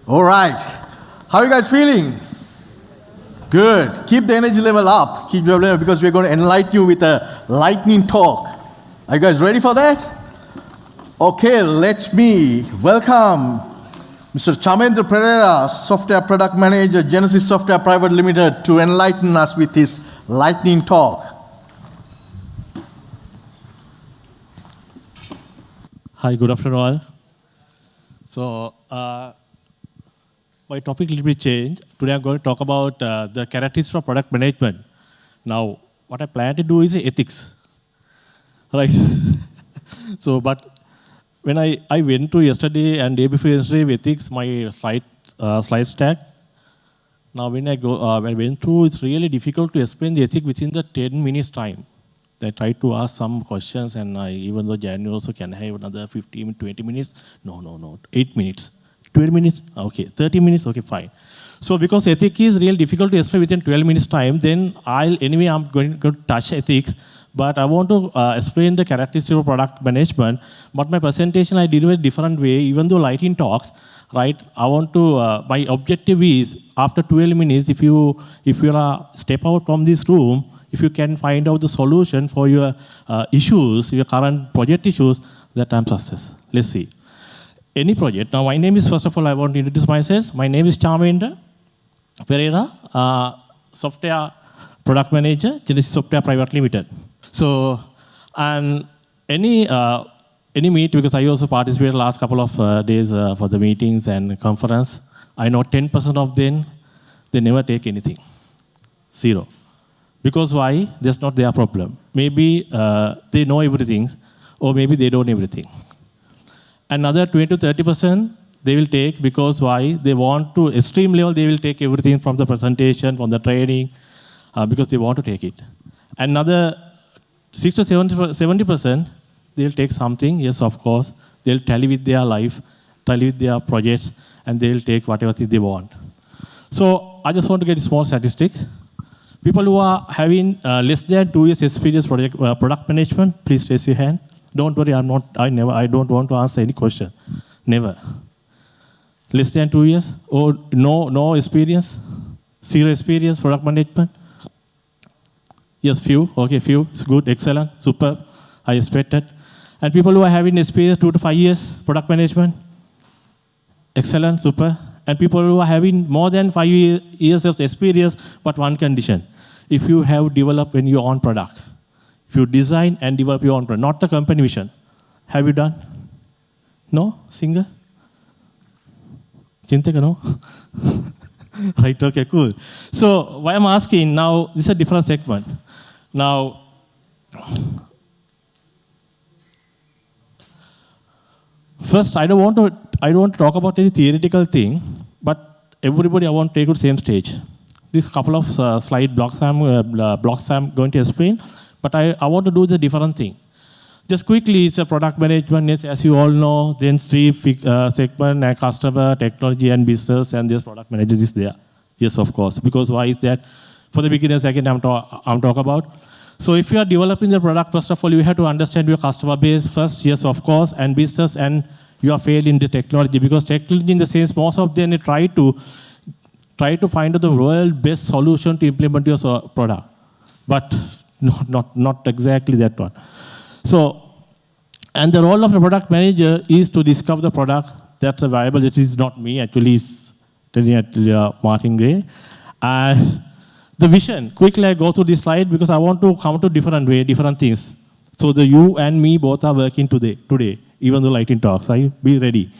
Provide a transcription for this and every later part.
All right. How are you guys feeling? Good. Keep the energy level up. Keep your level because we're going to enlighten you with a lightning talk. Are you guys ready for that? Okay, let me welcome Mr. Chamendra Perera, Software Product Manager, Genesis Software Private Limited, to enlighten us with his lightning talk. Hi, good afternoon all. So, my topic will be changed. Today I'm going to talk about the characteristics of product management. Now, what I plan to do is ethics, right? So, but when I went to yesterday and day before yesterday with ethics, my slide stack. Now, when I went through, it's really difficult to explain the ethics within the 10 minutes time. I tried to ask some questions, and even though Jan also can have another 15, 20 minutes. No, 8 minutes. 12 minutes, okay. 30 minutes, okay, fine. So because ethics is really difficult to explain within 12 minutes time, then I'm going to touch ethics, but I want to explain the characteristics of product management. But my presentation I did it a different way, even though lightning talks, right? I want to, my objective is after 12 minutes, if you step out from this room, if you can find out the solution for your issues, your current project issues, that I'm success. Let's see. Any project. Now, my name is, first of all, I want to introduce myself. My name is Chamendra Perera, Software Product Manager, Genesis Software Private Limited. So, and any meet, because I also participated last couple of days for the meetings and conference, I know 10% of them, they never take anything. 0. Because why? That's not their problem. Maybe they know everything, or maybe they don't know everything. Another 20 to 30% they will take because why? They want to, extreme level, they will take everything from the presentation, from the training, because they want to take it. Another 60 to 70%, they'll take something, yes, of course. They'll tally with their life, tally with their projects, and they'll take whatever thing they want. So I just want to get small statistics. People who are having less than 2 years experience product management, please raise your hand. Don't worry, I don't want to answer any question. Never. Less than 2 years? Or no experience? 0 experience, product management? Yes, few. Okay, few. It's good, excellent, superb. I expected. And people who are having experience 2 to 5 years, product management? Excellent, super. And people who are having more than 5 years of experience, but one condition. If you have developed your own product. If you design and develop your own product, not the company vision. Have you done? No? Single? Chintaka, no? Right, okay, cool. So why I'm asking now, this is a different segment. Now, first, I don't want to talk about any theoretical thing, but everybody I want to take to the same stage. These couple of slide blocks I'm going to explain. But I want to do the different thing. Just quickly, it's a product management, yes, as you all know, then 3 segment, customer, technology, and business, and this product manager is there. Yes, of course. Because why is that? For the beginners, again, I'm talking about. So if you are developing the product, first of all, you have to understand your customer base first, yes, of course, and business, and you are failing the technology. Because technology, in the sense, most of them try to find the world best solution to implement your product. But not exactly that one. So, and the role of the product manager is to discover the product that's viable. This is not me, actually, it's Martin Gray. And the vision, quickly I go through this slide because I want to come to different things. So you and me both are working today, even though lightning talks, be ready.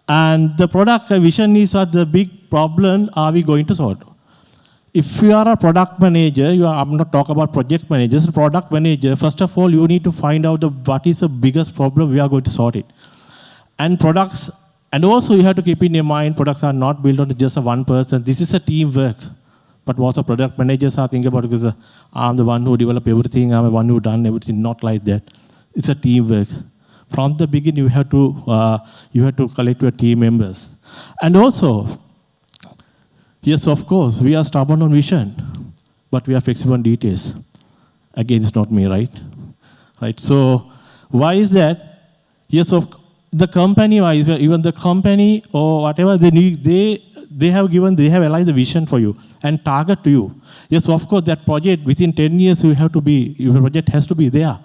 And the product vision is what the big problem are we going to solve. If you are a product manager, I'm not talking about project managers, product manager, first of all, you need to find out what is the biggest problem we are going to sort it. And products, and also you have to keep in your mind, products are not built on just one person. This is a teamwork. But most of product managers are thinking about it because I'm the one who developed everything, I'm the one who done everything, not like that. It's a teamwork. From the beginning, you have to collect your team members. And also, yes, of course, we are stubborn on vision, but we are flexible on details. Again, it's not me, right? So, why is that? Yes, the company, even the company or whatever they need, they have aligned the vision for you and target to you. Yes, of course, that project within 10 years your project has to be there.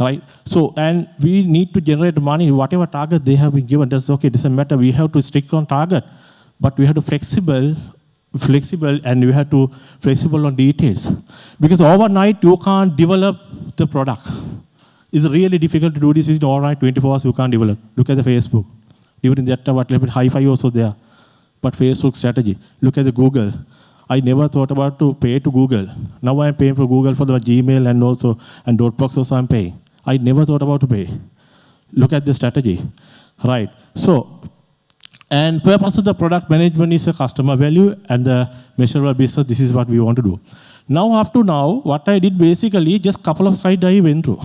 Right? So, and we need to generate money, whatever target they have been given, that's okay, it doesn't matter, we have to stick on target, but we have to flexible and we have to flexible on details. Because overnight you can't develop the product. It's really difficult to do this in overnight, 24 hours you can't develop. Look at the Facebook. During that time, what hi-fi also there. But Facebook strategy. Look at the Google. I never thought about to pay to Google. Now I'm paying for Google for the Gmail and Dropbox also I'm paying. I never thought about to pay. Look at the strategy. Right. So, and purpose of the product management is a customer value and the measurable business. This is what we want to do. Now, up to now, what I did basically, just a couple of slides I went through.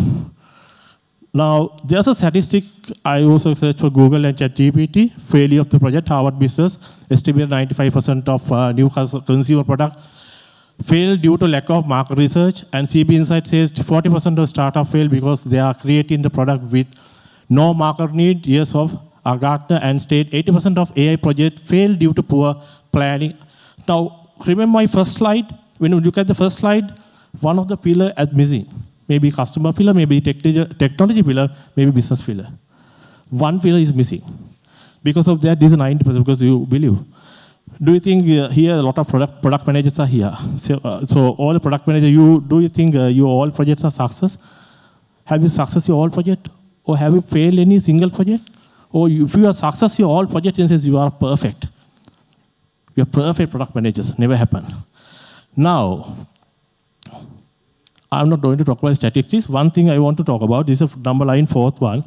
Now, there's a statistic I also searched for Google and ChatGPT. Failure of the project, Harvard Business, estimated 95% of new consumer product fail due to lack of market research. And CB Insight says 40% of startup fail because they are creating the product with no market need. Years of Gartner and state 80% of AI projects fail due to poor planning. Now, remember my first slide? When you look at the first slide, one of the pillars is missing. Maybe customer pillar, maybe technology pillar, maybe business pillar. One pillar is missing. Because of that, this is 90% because you believe. Do you think here a lot of product managers are here? So all the product managers, do you think your all projects are success? Have you success your all project? Or have you failed any single project? Or if you are success your all project, it says you are perfect. You are perfect product managers. Never happen. Now, I'm not going to talk about statistics. One thing I want to talk about is number line, fourth one.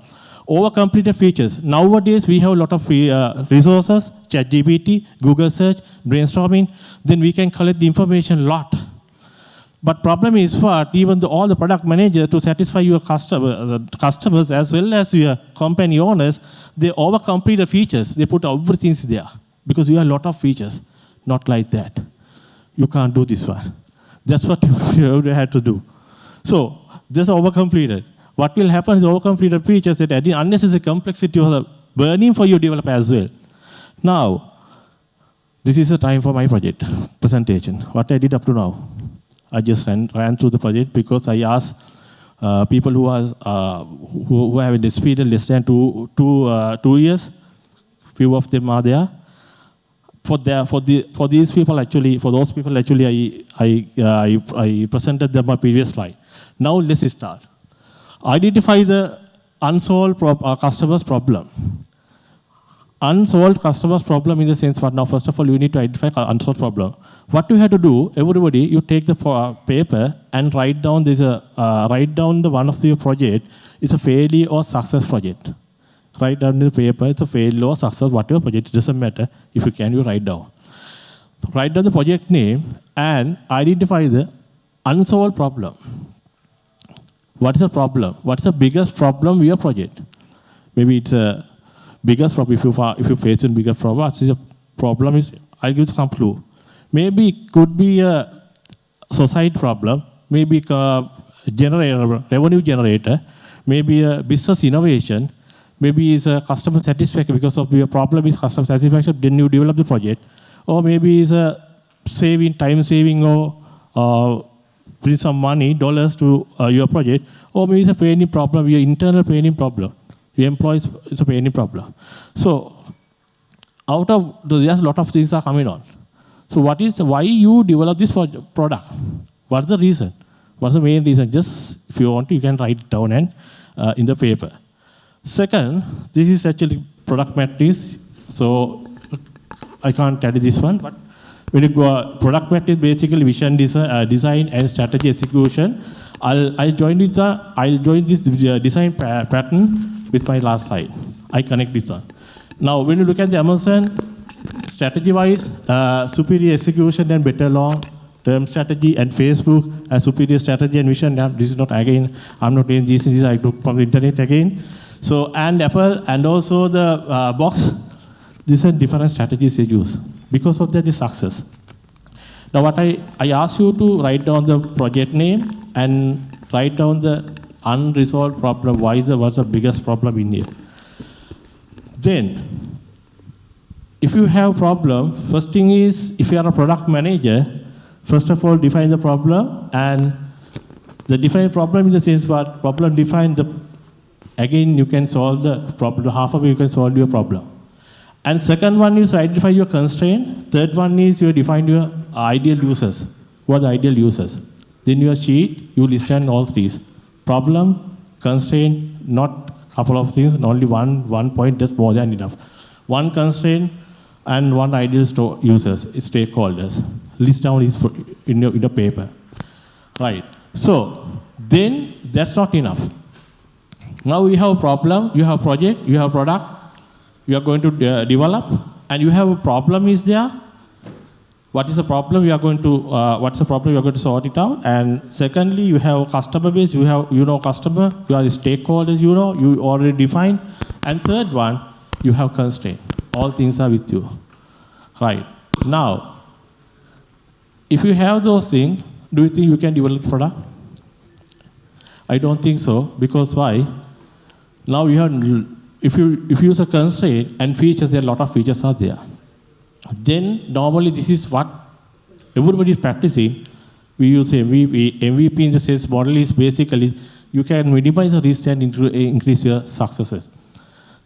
Over-completed features. Nowadays, we have a lot of resources, ChatGPT, Google search, brainstorming. Then we can collect the information a lot. But problem is what, even all the product managers to satisfy your customers as well as your company owners, they over-complete the features. They put everything there. Because we have a lot of features. Not like that. You can't do this one. That's what you have to do. So, this is over-completed. What will happen is over-completed features that add unnecessary complexity or burning for your developer as well. Now, this is the time for my project presentation. What I did up to now. I just ran through the project because I asked people who have an experience less than 2 years. Few of them are there. For those people actually, I presented them my previous slide. Now let's start. Identify the unsolved customer's problem. Unsolved customer's problem in the sense what now, first of all, you need to identify unsolved problem. What you have to do, everybody, you take the paper and write down the one of your project is a failure or success project. Write down the paper, it's a failure or success, whatever project, it doesn't matter. If you can, you write down. Write down the project name and identify the unsolved problem. What is the problem? What's the biggest problem with your project? Maybe it's a biggest problem. If you face a bigger problem, what's the problem is, I'll give you some clue. Maybe it could be a society problem, maybe a revenue generator, maybe a business innovation, maybe it's a customer satisfaction because of your problem is customer satisfaction, then you develop the project. Or maybe it's a time saving or bring some money, dollars to your project. Or maybe it's a training problem, your internal training problem. Your employees, it's a training problem. So, out of there's a lot of things are coming on. So why you develop this product? What's the reason? What's the main reason? Just if you want to, you can write it down and in the paper. Second, this is actually product matrix. So I can't tell you this one, but when you go product matrix, basically vision, design and strategy execution. I'll join this design pattern with my last slide. I connect this one. Now, when you look at the Amazon, strategy-wise, superior execution and better long-term strategy, and Facebook, superior strategy and vision. This is not again, I'm not doing this, I took from the internet again. So, and Apple, and also the box, these are different strategies they use. Because of that, the success. Now, what I ask you to write down the project name and write down the unresolved problem. What's the biggest problem in here? Then, if you have problem, first thing is, if you are a product manager, first of all, define the problem, and the define problem in the sense what problem define the, again, you can solve the problem, half of it you can solve your problem. And second one is identify your constraint. Third one is you define your ideal users. Who are the ideal users? Then your sheet, you list down all three. Problem, constraint, not couple of things, only one point, that's more than enough. One constraint and one ideal users, stakeholders. List down is in the paper. Right. So then that's not enough. Now you have a problem, you have project, you have product, you are going to develop, and you have a problem is there. What is the problem? You are going to what's the problem? You are going to sort it out. And secondly, you have customer base. You know customer. You are the stakeholders. You already defined. And third one, you have constraint. All things are with you, right? Now, if you have those things, do you think you can develop product? I don't think so. Because why? Now you have, if you use a constraint and features, there are a lot of features are there. Then normally this is what everybody is practicing. We use MVP. MVP in the sales model is basically you can minimize the risk and increase your successes.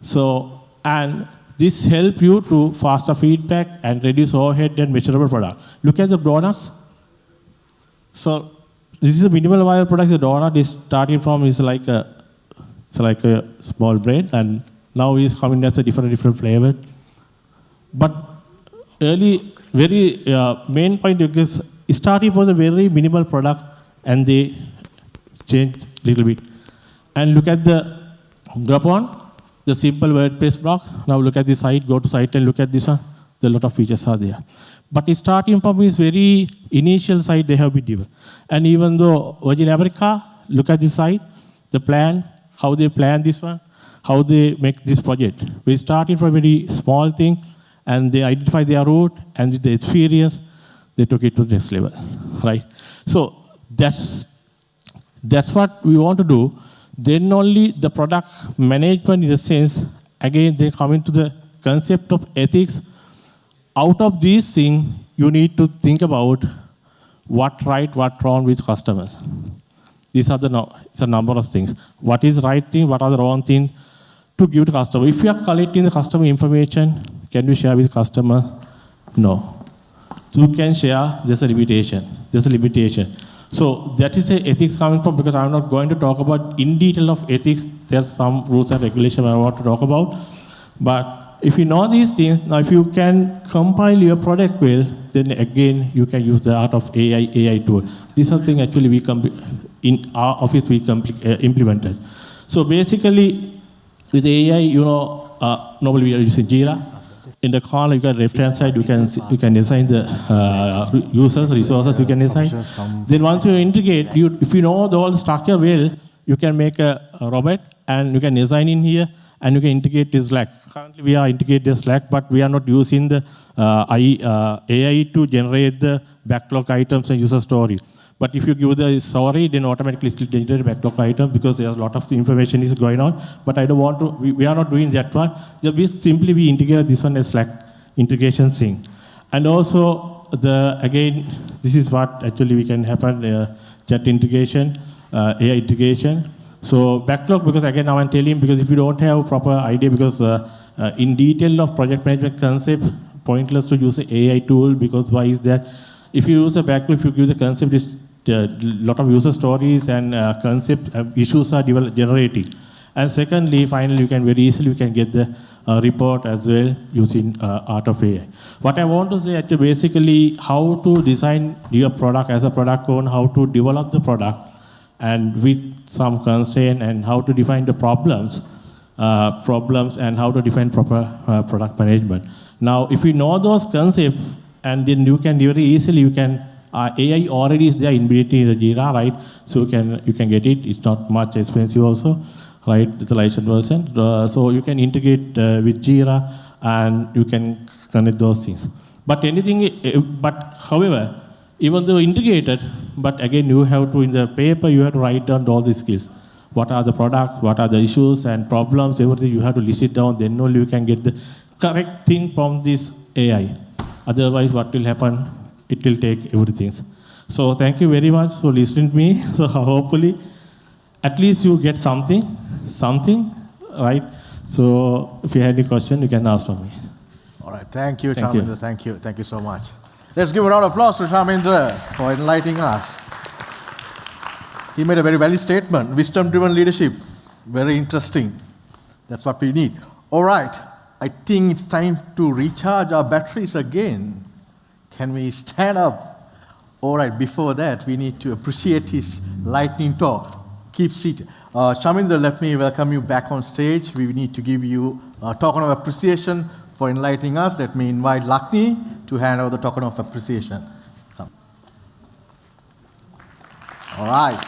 So, and this helps you to faster feedback and reduce overhead and measurable product. Look at the donuts. So this is a minimal viable product. The donut is starting from is like a small bread, and now is coming as a different flavor. But early, very main point is starting was a very minimal product, and they changed a little bit. And look at the Grapon, the simple WordPress block. Now look at the site, go to site and look at this one. There are a lot of features are there. But starting from is very initial site they have been given. And even though Virgin America, look at the site, the plan, how they plan this one, how they make this project. We started from a very small thing, and they identify their route, and with the experience, they took it to the next level, right? So that's what we want to do. Then only the product management, in a sense, again, they come into the concept of ethics. Out of these things, you need to think about what right, what wrong with customers. These are it's a number of things. What is right thing, what are the wrong thing to give to customer. If you are collecting the customer information, can you share with customer? No. So you can share, there's a limitation. There's a limitation. So that is the ethics coming from, because I'm not going to talk about in detail of ethics. There's some rules and regulations I want to talk about. But if you know these things, now if you can compile your product well, then again, you can use the art of AI tool. These are things actually in our office we implemented. So basically, with AI, normally we are using Jira. In the corner, you got left-hand side, you can design the users, resources you can design. Then once you integrate, if you know the whole structure well, you can make a robot, and you can design in here, and you can integrate this Slack. Currently, we are integrating the Slack, but we are not using the AI to generate the backlog items and user story. But if you give the story, then automatically it will generate backlog item, because there's a lot of information is going on. But I don't want to, we are not doing that one. We integrate this one as Slack integration thing. And also, again, this is what actually we can happen, chat integration, AI integration. So backlog, because again, now I'm telling, because if you don't have proper idea, because in detail of project management concept, pointless to use an AI tool, because why is that? If you use a backlog, if you give the concept, a lot of user stories and concept issues are generating. And secondly, finally, you can very easily get the report as well using art of AI. What I want to say actually basically how to design your product as a product owner, how to develop the product, and with some constraint, and how to define the problems and how to define proper product management. Now, if you know those concepts, and then you can very easily, AI already is there inbuilt in the Jira, right? So you can get it. It's not much expensive also, right? It's a licensed version. So you can integrate with Jira, and you can connect those things. But however, even though integrated, but again, you have to, in the paper, you have to write down all these skills. what are the products, what are the issues and problems, everything you have to list it down, then only you can get the correct thing from this AI. Otherwise, what will happen? It will take everything. So thank you very much for listening to me. So hopefully, at least you get something, right? So if you have any question, you can ask for me. All right, thank you, Thank you. Chamendra. Thank you so much. Let's give a round of applause to Chamendra for enlightening us. He made a very valid statement, wisdom-driven leadership. Very interesting. That's what we need. All right, I think it's time to recharge our batteries again. Can we stand up? All right, before that, we need to appreciate his lightning talk. Keep seated. Chamendra, let me welcome you back on stage. We need to give you a token of appreciation for enlightening us. Let me invite Lakni to hand over the token of appreciation. Come. All right.